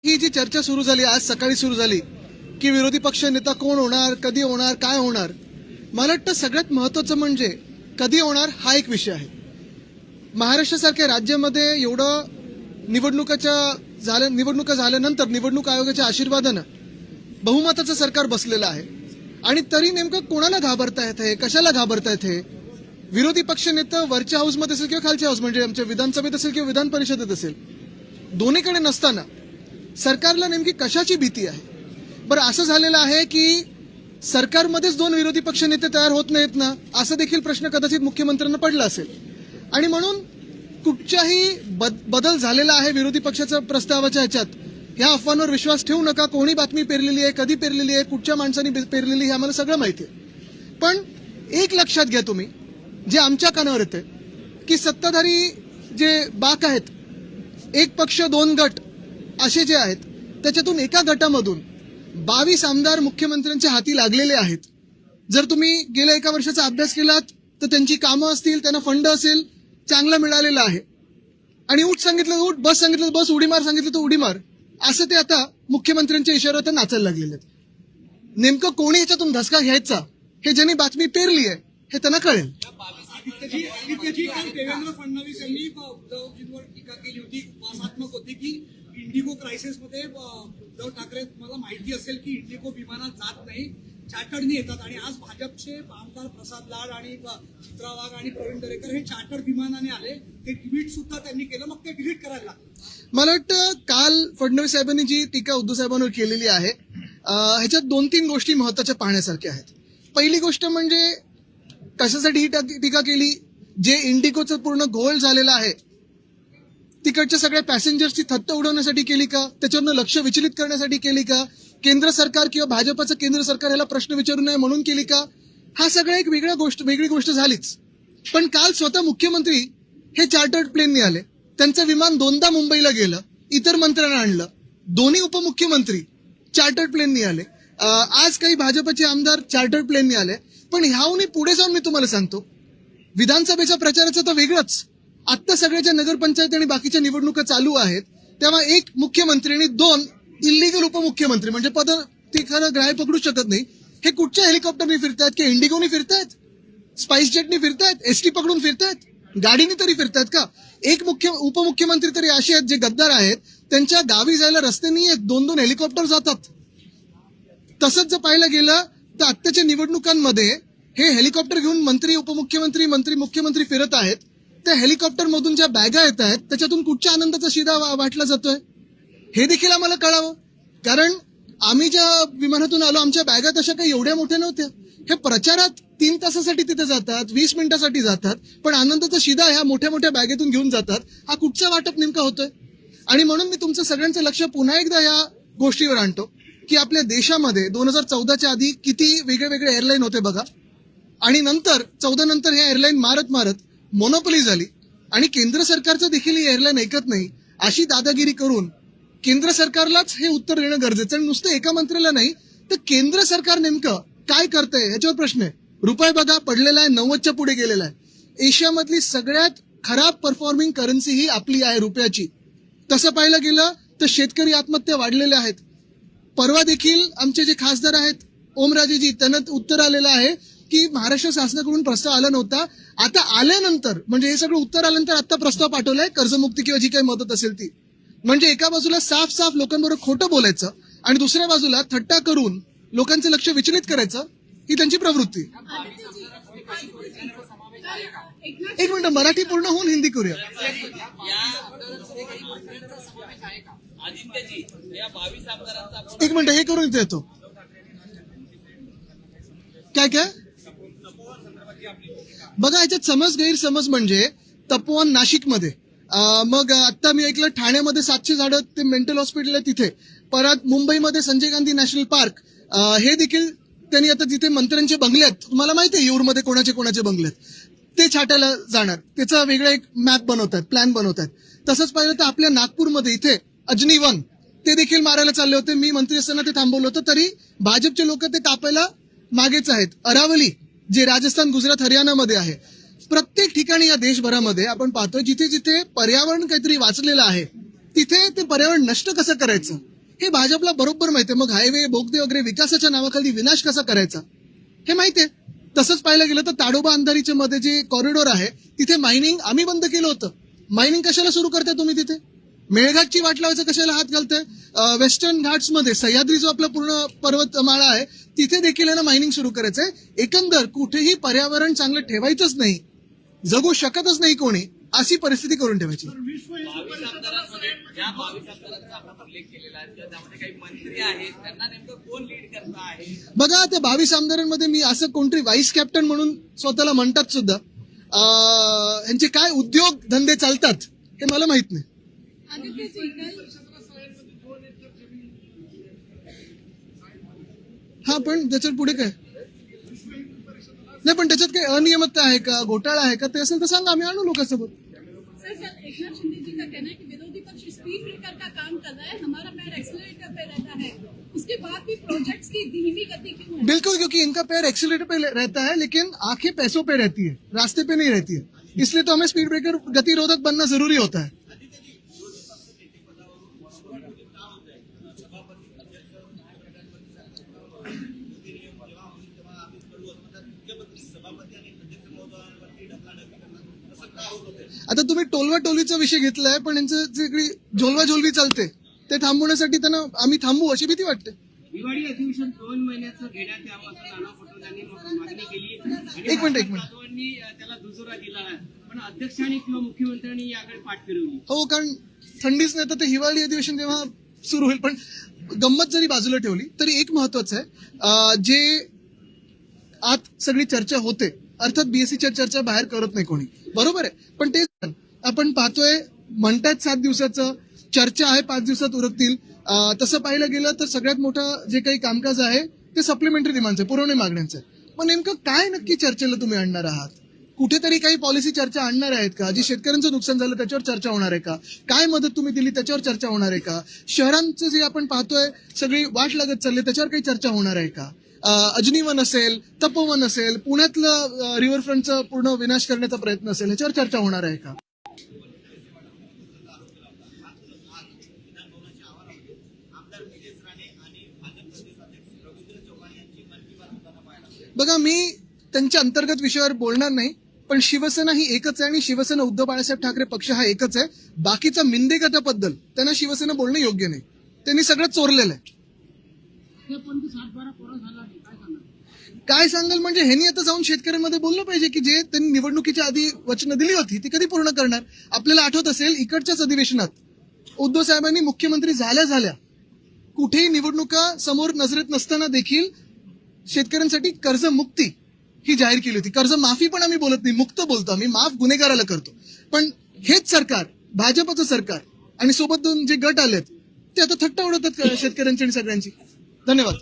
ही जी चर्चा सुरू झाली, आज सकाळी सुरू झाली की विरोधी पक्ष नेता कोण होणार, कधी होणार, काय होणार, मला वाटतं सगळ्यात महत्वाचं म्हणजे कधी होणार हा एक विषय आहे. महाराष्ट्रासारख्या राज्यामध्ये एवढं निवडणुका झाल्यानंतर निवडणूक आयोगाच्या आशीर्वादानं बहुमताचं सरकार बसलेलं आहे आणि तरी नेमकं कोणाला घाबरतायत हे, कशाला घाबरतायत हे? विरोधी पक्ष नेता वरच्या हाऊसमध्ये असेल किंवा खालच्या हाऊस म्हणजे आमच्या विधानसभेत असेल किंवा विधान परिषदेत असेल, दोन्हीकडे नसताना सरकारला नेमकी कशाची भीती आहे? बरं, असं झालेलं आहे की सरकारमध्येच दोन विरोधी पक्ष नेते तयार होत नाहीत ना, असा देखील प्रश्न कदाचित मुख्यमंत्र्यांना पडला असेल आणि म्हणून कुठच्याही बदल झालेला आहे विरोधी पक्षाच्या प्रस्तावाच्या ह्याच्यात, ह्या अफवांवर विश्वास ठेवू नका. कोणी बातमी पेरलेली आहे, कधी पेरलेली आहे, कुठच्या माणसांनी पेरलेली हे आम्हाला सगळं माहिती आहे. पण एक लक्षात घ्या तुम्ही, जे आमच्या कानावर येते की सत्ताधारी जे बाक आहेत, एक पक्ष दोन गट असे जे आहेत, त्याच्यातून एका गटामधून 22 आमदार मुख्यमंत्र्यांच्या हाती लागलेले आहेत. जर तुम्ही गेल्या एका वर्षाचा अभ्यास केलात तर त्यांची कामं असतील, त्यांना फंड असेल, चांगला मिळालेला आहे. आणि उठ सांगितलं तर उठ, बस सांगितलं तर बस, उडी मार सांगितलं तर उडी मार, असं ते आता मुख्यमंत्र्यांच्या इशाऱ्यावर नाचायला लागलेले आहेत. नेमकं कोणी ह्याच्यातून धसका घ्यायचा हे ज्यांनी बातमी पेरली आहे हे त्यांना कळेल. देवेंद्र फडणवीस यांनी उद्धवजींवर टीका केली होती, उपहासात्मक होती की इंडिगो क्रायसिसमध्ये उद्धव ठाकरे, मला माहिती असेल की इंडिगो विमानात जात नाही, चार्टर्डनी येतात. आणि आज भाजपचे आमदार प्रसाद लाड आणि चित्रा वाघ आणि प्रवीण दरेकर हे चार्टर्ड विमानाने आले, ते ट्विट सुद्धा त्यांनी केलं, मग ते डिलीट करायला लागलं. मला वाटतं काल फडणवीस साहेबांनी जी टीका उद्धव साहेबांवर केलेली आहे ह्याच्यात 2-3 गोष्टी महत्वाच्या पाहण्यासारख्या आहेत. पहिली गोष्ट म्हणजे कशासाठी ही टीका केली? जे इंडिगोचं पूर्ण घोळ झालेला आहे तिकडच्या सगळ्या पॅसेंजर्सची थत्त उडवण्यासाठी केली का? त्याच्यावरनं लक्ष विचलित करण्यासाठी केली का? केंद्र सरकार किंवा भाजपचं केंद्र सरकार याला प्रश्न विचारू नये म्हणून केली का? हा सगळा एक वेगळी गोष्ट झालीच. पण काल स्वतः मुख्यमंत्री हे चार्टर्ड प्लेनने आले, त्यांचं विमान 2दा मुंबईला गेलं, इतर मंत्र्यांना आणलं, दोन्ही उपमुख्यमंत्री चार्टर्ड प्लेनने आले. आज काही भाजपचे आमदार चार्टर्ड प्लेनने आले. पण ह्याहूनही पुढे जाऊन मी तुम्हाला सांगतो, विधानसभेच्या प्रचाराचं तर वेगळंच. आत्ता सगळ्याच्या नगरपंचायत आणि बाकीच्या निवडणुका चालू आहेत, तेव्हा एक मुख्यमंत्री आणि 2 इल्लीगल उपमुख्यमंत्री, म्हणजे पद ती खरं ग्राह्य पकडू शकत नाही, हे कुठच्या हेलिकॉप्टरने फिरतायत? की इंडिगोनी फिरतायत, स्पाइस जेटनी फिरतायत, एसटी पकडून फिरतायत, गाडीने तरी फिरतायत का? एक उपमुख्यमंत्री तरी असे आहेत जे गद्दार आहेत, त्यांच्या गावी जायला रस्ते नाही आहेत, 2-2 हेलिकॉप्टर जातात. तसंच जर पाहायला गेलं तर आत्ताच्या निवडणुकांमध्ये हे हेलिकॉप्टर घेऊन मंत्री, उपमुख्यमंत्री, मंत्री, मुख्यमंत्री फिरत आहेत. त्या हेलिकॉप्टर मधून ज्या बॅगा येत आहेत त्याच्यातून कुठच्या आनंदाचा शिदा वाटला जातोय हे देखील आम्हाला कळावं. कारण आम्ही ज्या विमानातून आलो आमच्या बॅगा तशा काही एवढ्या मोठ्या नव्हत्या. हे प्रचारात 3 तासासाठी तिथे जातात, 20 मिनिटासाठी जातात, पण आनंदाचा शिदा ह्या मोठ्या मोठ्या बॅगेतून घेऊन जातात. हा कुठचा वाटप नेमका होतोय? आणि म्हणून मी तुमचं सगळ्यांचं लक्ष पुन्हा एकदा या गोष्टीवर आणतो की आपल्या देशामध्ये 2014च्या आधी किती वेगळे एअरलाईन होते बघा, आणि नंतर 14 नंतर हे एअरलाईन मारत मोनोपोली झाली आणि केंद्र सरकारचं देखील ही एअरलाईन ऐकत नाही. अशी दादागिरी करून केंद्र सरकारलाच हे उत्तर देणं गरजेचं. आणि नुसतं एका मंत्र्याला नाही तर केंद्र सरकार नेमकं काय करतंय ह्याच्यावर प्रश्न आहे. रुपये बघा पडलेला आहे, 90च्या पुढे गेलेला आहे. एशियामधली सगळ्यात खराब परफॉर्मिंग करन्सी ही आपली आहे, रुपयाची. तसं पाहायला गेलं तर शेतकरी आत्महत्या वाढलेल्या आहेत. परवा देखील आमचे जे खासदार आहेत ओमराजेजी, त्यांना उत्तर आलेलं आहे की महाराष्ट्र शासनाकडून प्रस्ताव आला नव्हता, आता आल्यानंतर, म्हणजे हे सगळं उत्तर आल्यानंतर आता प्रस्ताव पाठवलाय कर्जमुक्ती किंवा जी काही मदत असेल ती. म्हणजे एका बाजूला साफ लोकांबरोबर खोटं बोलायचं आणि दुसऱ्या बाजूला थट्टा करून लोकांचं लक्ष विचलित करायचं, ही त्यांची प्रवृत्ती. एक मिनिट, मराठी पूर्ण होऊन हिंदी करूया. एक मिनिट, हे करून इथे येतो. काय बघा, याच्यात गैरसमज म्हणजे तपोवन नाशिकमध्ये, मग आता मी ऐकलं ठाण्यामध्ये 700 झाडं ते मेंटल हॉस्पिटल आहे तिथे, परत मुंबईमध्ये संजय गांधी नॅशनल पार्क, हे देखील त्यांनी आता जिथे मंत्र्यांचे बंगले आहेत, तुम्हाला माहिती आहे येऊरमध्ये कोणाचे बंगले आहेत, ते छाटायला जाणार. त्याचा वेगळा एक मॅप बनवतात, प्लॅन बनवतात. तसंच पाहिलं तर आपल्या नागपूरमध्ये इथे अजनी वन, ते देखील मारायला चालले होते. मी मंत्री असताना ते थांबवलं होतं, तरी भाजपचे लोक ते कापायला मागेच आहेत. अरावली, जे राजस्थान, गुजरात, हरियाणामध्ये आहे. प्रत्येक ठिकाणी या देशभरामध्ये आपण पाहतो जिथे जिथे पर्यावरण काहीतरी वाचलेलं आहे तिथे ते पर्यावरण नष्ट कसं करायचं हे भाजपला बरोबर माहितीये. मग हायवे बोगदे वगैरे विकासाच्या नावाखाली विनाश कसा करायचा हे माहितीये. तसंच पाहायला गेलं तर ताडोबा अंधारीच्या मध्ये जे कॉरिडॉर आहे तिथे मायनिंग आम्ही बंद केलं होतं. मायनिंग कशाला सुरू करताय तुम्ही तिथे? मेळघाटची वाट लावायचं कशाला हात घालताय? वेस्टर्न घाट्स मध्ये सह्याद्री जो आपला पूर्ण पर्वतमाळा आहे तिथे देखील ना मायनिंग सुरू करायचंय. एकंदर कुठेही पर्यावरण चांगलं ठेवायचंच नाही, जगू शकतच नाही कोणी, अशी परिस्थिती करून ठेवायची. ज्या 22 आमदारांचा आपण उल्लेख केलेला आहे त्यामध्ये काही मंत्री आहेत, त्यांना नेमकं कोण लीड करत आहे? बघा त्या 22 आमदारांमध्ये मी असं कोणतरी व्हाईस कॅप्टन म्हणून स्वतःला म्हणतात सुद्धा, यांचे काय उद्योग धंदे चालतात हे मला माहित नाही. हा पण त्याच्यात पुढे काय नाही, पण त्याच्यात काही अनियमितता आहे का, घोटाळा आहे का, ते असेल तर सांगा, आम्ही आणू लोकांसोबत. सर, एकनाथ शिंदे जी का कहना है कि विरोधी पक्ष स्पीड ब्रेकर का काम कर रहा है, हमारा पैर एक्सीलरेटर पे रहता है, उसके बाद भी प्रोजेक्ट्स की धीमी गति क्यों है? बिल्कुल, क्योंकि इनका पैर एक्सीलरेटर पे रहता है लेकिन आंखें पैसों पे रहती है, रास्ते पे नहीं रहती है. इसलिए तो हमें स्पीड ब्रेकर गतिरोधक बनना जरूरी होता है. आता तुम्ही टोलवा टोलीचा विषय घेतलाय, पण यांचं जे झोलवा झोलवी चालते ते थांबवण्यासाठी त्यांना आम्ही थांबू अशी भीती वाटते. दिवाळी अधिवेशन 2 महिन्याचं घेण्यात यावं असं नाना पटोले यांनी मागणी केली. एक मिनिट. जाधवांनी त्याला दुजोरा दिला आहे, पण अध्यक्षांनी किंवा मुख्यमंत्र्यांनी याकडे पाठ फिरवली. हो, कारण थंडीच नाही तर ते हिवाळी अधिवेशन तेव्हा सुरू होईल. पण गंमत जरी बाजूला ठेवली तरी एक महत्वाचं आहे, जे आत सगळी चर्चा होते, अर्थात बीएससीच्या चर्चा बाहेर करत नाही कोणी, बरोबर आहे. पण ते आपण पाहतोय, म्हणतायत 7 दिवसाचं, चर्चा आहे 5 दिवसात उरकतील. तसं पाहिलं गेलं तर सगळ्यात मोठं जे काही कामकाज आहे ते सप्लिमेंटरी डिमांडचं, पुरवणी मागण्यांचं. मग नेमकं काय नक्की चर्चेला तुम्ही आणणार आहात? कुठेतरी काही पॉलिसी चर्चा आणणार आहेत का? जे शेतकऱ्यांचं नुकसान झालं त्याच्यावर चर्चा होणार आहे का? काय मदत तुम्ही दिली त्याच्यावर चर्चा होणार आहे का? शहरांचं जे आपण पाहतोय सगळी वाट लागत चालली त्याच्यावर काही चर्चा होणार आहे का? अजनीवन असेल, तपोवन असेल, पुण्यातलं रिव्हरफ्रंटचा पूर्ण विनाश करण्याचा प्रयत्न असेल, ह्याच्यावर चर्चा होणार आहे का? बघा, मी त्यांच्या अंतर्गत विषयावर बोलणार नाही, पण शिवसेना ही एकच आहे आणि शिवसेना उद्धव बाळासाहेब ठाकरे पक्ष हा एकच आहे. बाकीचा मिंदे गटाबद्दल त्यांना शिवसेना बोलणं योग्य नाही. त्यांनी सगळं चोरलेलं आहे. काय सांगाल म्हणजे ह्यांनी आता जाऊन शेतकऱ्यांमध्ये बोललं पाहिजे की जे त्यांनी निवडणुकीच्या आधी वचनं दिली होती ती कधी पूर्ण करणार. आपल्याला आठवत असेल, इकडच्याच अधिवेशनात उद्धव साहेबांनी मुख्यमंत्री झाल्या कुठेही निवडणुका समोर नजरेत नसताना देखील शेतकऱ्यांसाठी कर्जमुक्ती ही जाहीर केली होती. कर्ज माफी पण आम्ही बोलत नाही, मुक्त बोलतो आम्ही, माफ गुन्हेगाराला करतो. पण हेच सरकार, भाजपचं सरकार आणि सोबत दोन जे गट आलेत ते आता थट्टा उडवतात शेतकऱ्यांची आणि सगळ्यांची. धन्यवाद.